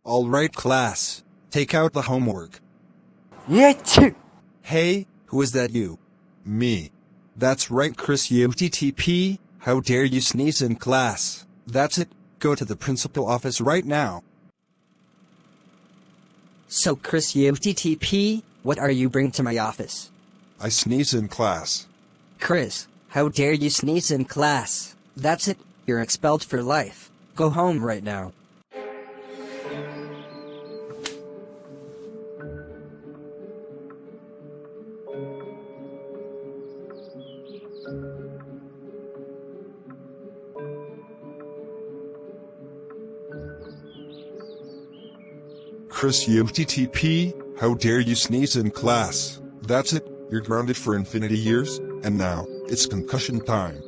All right, class. Take out the homework. Yeah, too. Hey, who is that you? Me. That's right, Chris UTTP. How dare you sneeze in class? That's it. Go to the principal office right now. So, Chris UTTP, what are you bringing to my office? I sneeze in class. Chris, how dare you sneeze in class? That's it. You're expelled for life. Go home right now. Chris UTTP, how dare you sneeze in class? That's it, you're grounded for infinity years, and now, it's concussion time.